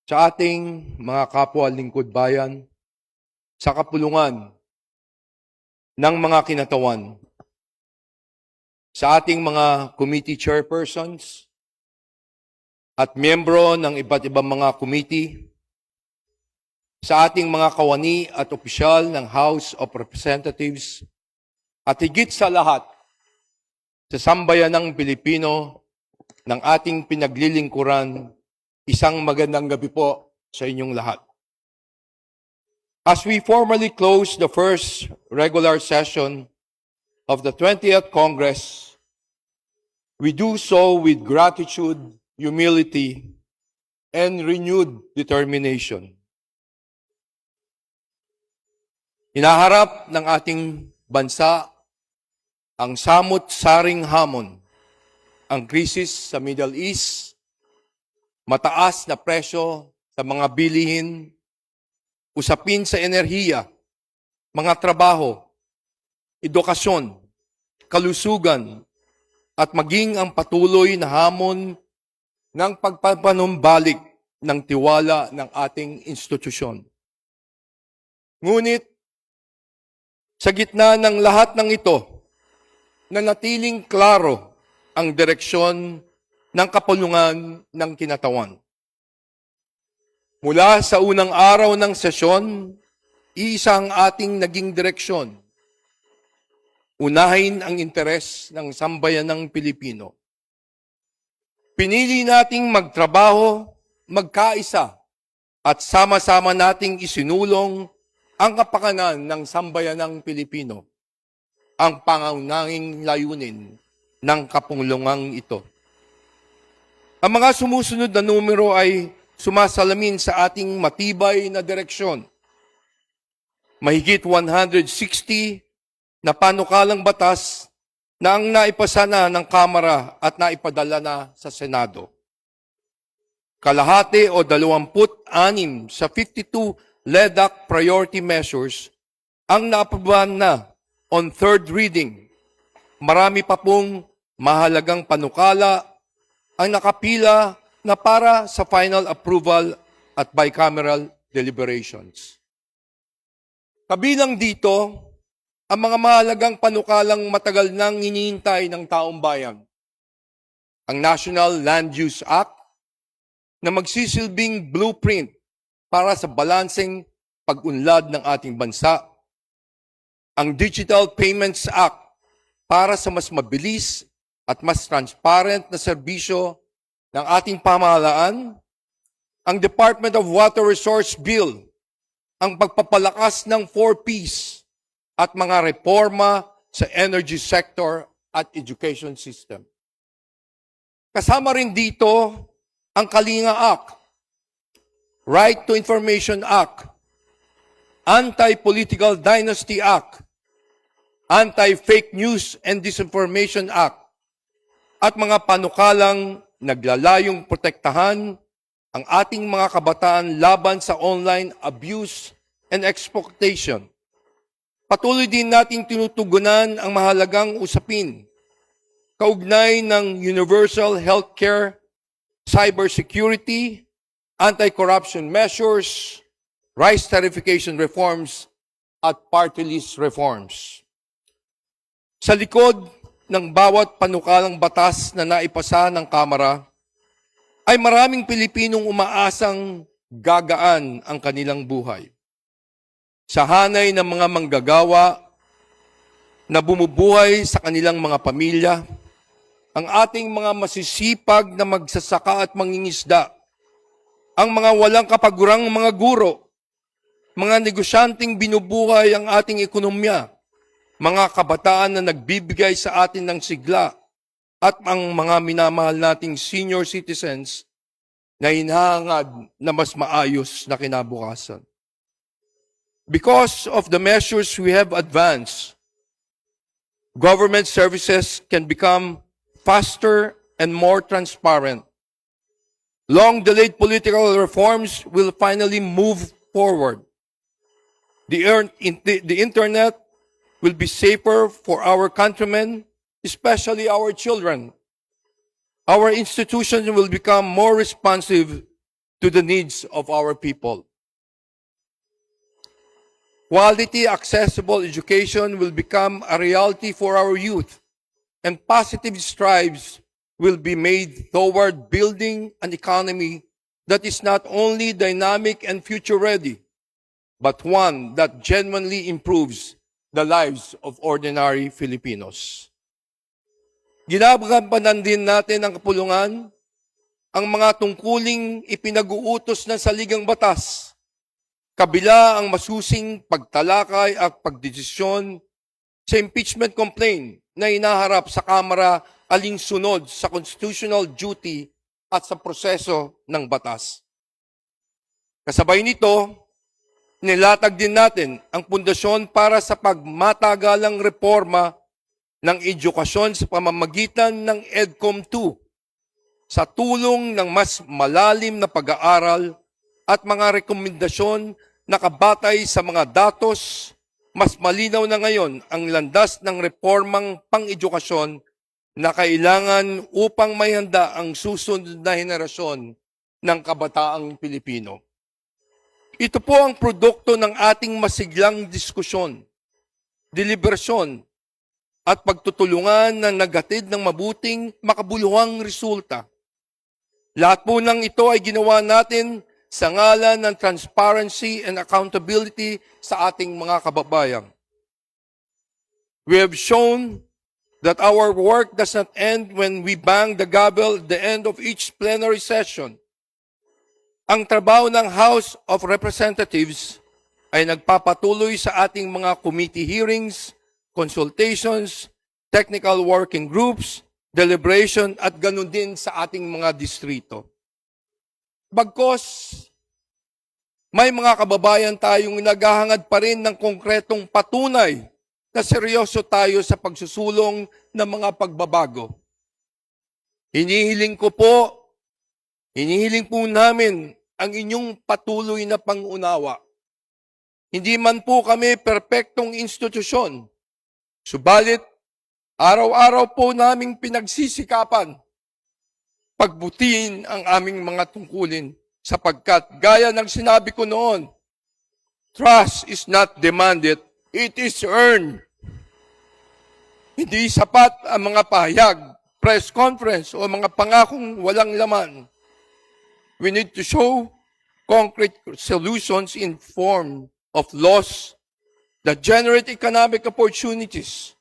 sa ating mga kapwa lingkod bayan sa kapulungan ng mga kinatawan, sa ating mga committee chairpersons at miyembro ng iba't ibang mga committee, sa ating mga kawani at opisyal ng House of Representatives, at higit sa lahat, sa sambayanang Pilipino ng ating pinaglilingkuran, isang magandang gabi po sa inyong lahat. As we formally close the first regular session of the 20th Congress, we do so with gratitude, humility, and renewed determination. Hinaharap ng ating bansa ang samot-saring hamon, ang krisis sa Middle East, mataas na presyo sa mga bilihin, usapin sa enerhiya, mga trabaho, edukasyon, kalusugan, at maging ang patuloy na hamon ng pagpapanumbalik ng tiwala ng ating institusyon. Ngunit, sa gitna ng lahat ng ito, nanatiling klaro ang direksyon ng kapulungan ng kinatawan. Mula sa unang araw ng sesyon, iisa ang ating naging direksyon. Unahin ang interes ng sambayanang Pilipino. Pinili nating magtrabaho, magkaisa, at sama-sama nating isinulong ang kapakanan ng sambayanang Pilipino, ang pangunahing layunin ng kapulungang ito. Ang mga sumusunod na numero ay sumasalamin sa ating matibay na direksyon. Mahigit 160 na panukalang batas na ang naipasa na ng Kamara at naipadala na sa Senado. Kalahati o 26 sa 52 LEDAC priority measures ang naaprobahan na on third reading. Marami pa pong mahalagang panukala ang nakapila na para sa final approval at bicameral deliberations. Kabilang dito, ang mga mahalagang panukalang matagal nang hinihintay ng taong bayan. Ang National Land Use Act na magsisilbing blueprint para sa balanseng pag-unlad ng ating bansa. Ang Digital Payments Act para sa mas mabilis at mas transparent na serbisyo ng ating pamahalaan, ang Department of Water Resource Bill, ang pagpapalakas ng 4Ps at mga reforma sa energy sector at education system. Kasama rin dito ang Kalinga Act, Right to Information Act, Anti-Political Dynasty Act, Anti-Fake News and Disinformation Act, at mga panukalang naglalayong protektahan ang ating mga kabataan laban sa online abuse and exploitation. Patuloy din nating tinutugunan ang mahalagang usapin kaugnay ng universal healthcare, cybersecurity, anti-corruption measures, rice tariffication reforms, at party list reforms. Sa likod ng bawat panukalang batas na naipasa ng Kamara, ay maraming Pilipinong umaasang gagaan ang kanilang buhay. Sa hanay ng mga manggagawa na bumubuhay sa kanilang mga pamilya, ang ating mga masisipag na magsasaka at mangingisda, ang mga walang kapagurang mga guro, mga negosyanteng binubuhay ang ating ekonomiya, mga kabataan na nagbibigay sa atin ng sigla, at ang mga minamahal nating senior citizens na hinahangad na mas maayos na kinabukasan. Because of the measures we have advanced, government services can become faster and more transparent. Long-delayed political reforms will finally move forward. The internet will be safer for our countrymen, especially our children. Our institutions will become more responsive to the needs of our people. Quality, accessible education will become a reality for our youth, and positive strides will be made toward building an economy that is not only dynamic and future-ready, but one that genuinely improves the lives of ordinary Filipinos. Ginagampanan din natin ang kapulungan, ang mga tungkuling ipinag-uutos ng saligang batas, kabila ang masusing pagtalakay at pagdesisyon sa impeachment complaint na inaharap sa Kamara alinsunod sa constitutional duty at sa proseso ng batas. Kasabay nito, nilatag din natin ang pundasyon para sa pagmatagalang reforma ng edukasyon sa pamamagitan ng EDCOM 2 sa tulong ng mas malalim na pag-aaral at mga rekomendasyon na kabatay sa mga datos, mas malinaw na ngayon ang landas ng reformang pang-edukasyon na kailangan upang maihanda ang susunod na henerasyon ng kabataang Pilipino. Ito po ang produkto ng ating masiglang diskusyon, deliberasyon, at pagtutulungan na naghatid ng mabuting makabuluhang resulta. Lahat po ng ito ay ginawa natin sa ngalan ng transparency and accountability sa ating mga kababayan. We have shown that our work does not end when we bang the gavel at the end of each plenary session. Ang trabaho ng House of Representatives ay nagpapatuloy sa ating mga committee hearings, consultations, technical working groups, deliberation, at ganun din sa ating mga distrito. Bagkos, may mga kababayan tayong naghahangad pa rin ng konkretong patunay na seryoso tayo sa pagsusulong ng mga pagbabago. Hinihiling po namin ang inyong patuloy na pangunawa. Hindi man po kami perpektong institusyon, subalit araw-araw po naming pinagsisikapan pagbutihin ang aming mga tungkulin sapagkat gaya ng sinabi ko noon, trust is not demanded, it is earned. Hindi sapat ang mga pahayag, press conference o mga pangakong walang laman. We need to show concrete solutions in form of laws that generate economic opportunities,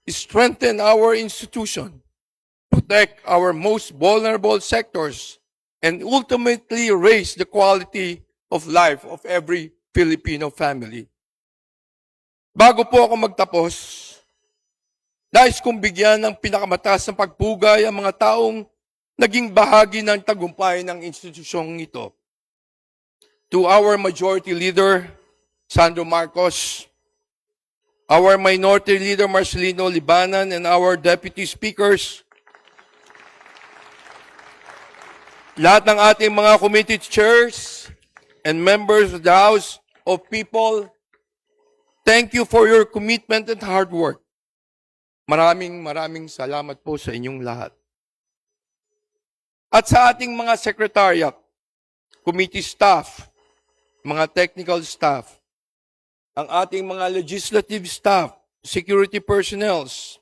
strengthen our institution, protect our most vulnerable sectors, and ultimately raise the quality of life of every Filipino family. Bago po ako magtapos, nais kong bigyan ng pinakamataas na pagpugay ang mga taong naging bahagi ng tagumpay ng institusyong ito. To our Majority Leader, Sandro Marcos, our Minority Leader, Marcelino Libanan, and our Deputy Speakers, lahat ng ating mga committee chairs and members of the House of People, thank you for your commitment and hard work. Maraming salamat po sa inyong lahat. At sa ating mga secretariat, committee staff, mga technical staff, ang ating mga legislative staff, security personnels,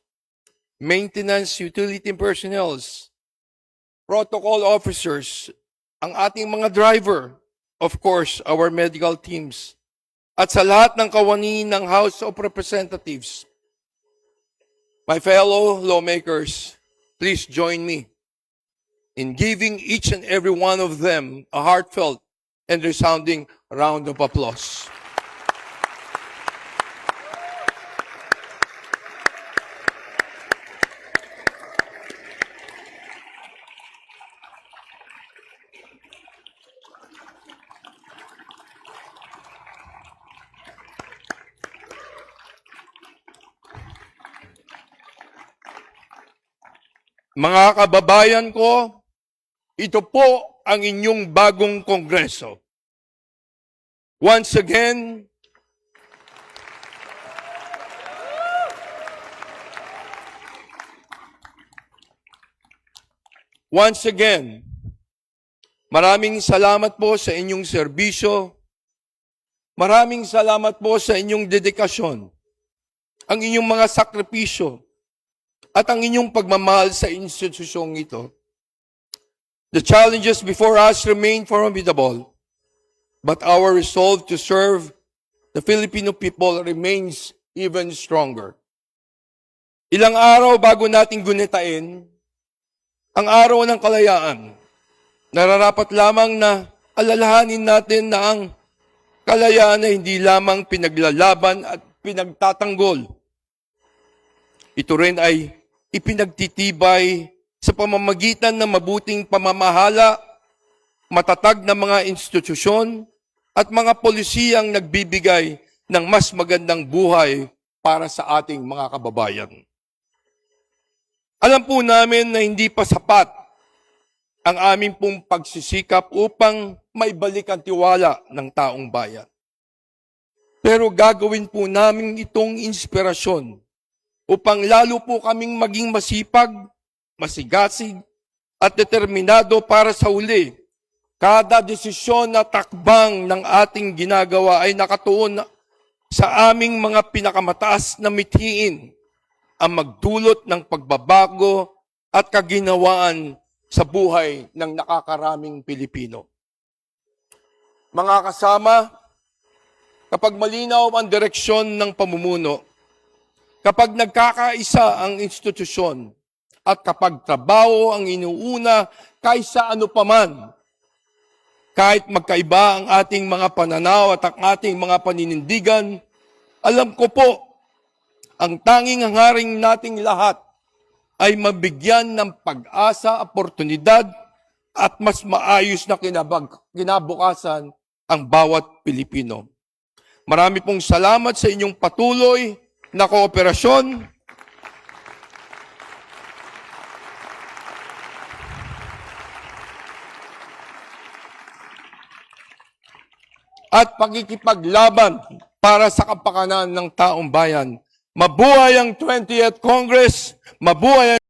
maintenance utility personnels, protocol officers, ang ating mga driver, of course, our medical teams, at sa lahat ng kawani ng House of Representatives. My fellow lawmakers, please join me in giving each and every one of them a heartfelt and resounding round of applause. Mga kababayan ko, ito po ang inyong bagong kongreso. Once again, Maraming salamat po sa inyong serbisyo. Maraming salamat po sa inyong dedikasyon, ang inyong mga sakripisyo, at ang inyong pagmamahal sa institusyong ito. The challenges before us remain formidable, but our resolve to serve the Filipino people remains even stronger. Ilang araw bago nating gunitain ang araw ng kalayaan, nararapat lamang na alalahanin natin na ang kalayaan ay hindi lamang pinaglalaban at pinagtatanggol. Ito rin ay ipinagtitibay sa pamamagitan ng mabuting pamamahala, matatag na mga institusyon, at mga polisiyang nagbibigay ng mas magandang buhay para sa ating mga kababayan. Alam po namin na hindi pa sapat ang aming pong pagsisikap upang maibalik ang tiwala ng taong bayan. Pero gagawin po namin itong inspirasyon upang lalo po kaming maging masipag, masigasig, at determinado para sa huli. Kada desisyon na takbang ng ating ginagawa ay nakatuon sa aming mga pinakamataas na mithiin ang magdulot ng pagbabago at kaginawaan sa buhay ng nakakaraming Pilipino. Mga kasama, kapag malinaw ang direksyon ng pamumuno, kapag nagkakaisa ang institusyon, at kapag trabaho ang inuuna kaysa ano paman, kahit magkaiba ang ating mga pananaw at ang ating mga paninindigan, alam ko po, ang tanging hangaring nating lahat ay mabigyan ng pag-asa, oportunidad, at mas maayos na kinabukasan ang bawat Pilipino. Marami pong salamat sa inyong patuloy na kooperasyon. At pagkikipaglaban para sa kapakanan ng taong bayan. Mabuhay ang 20th Congress, mabuhay ang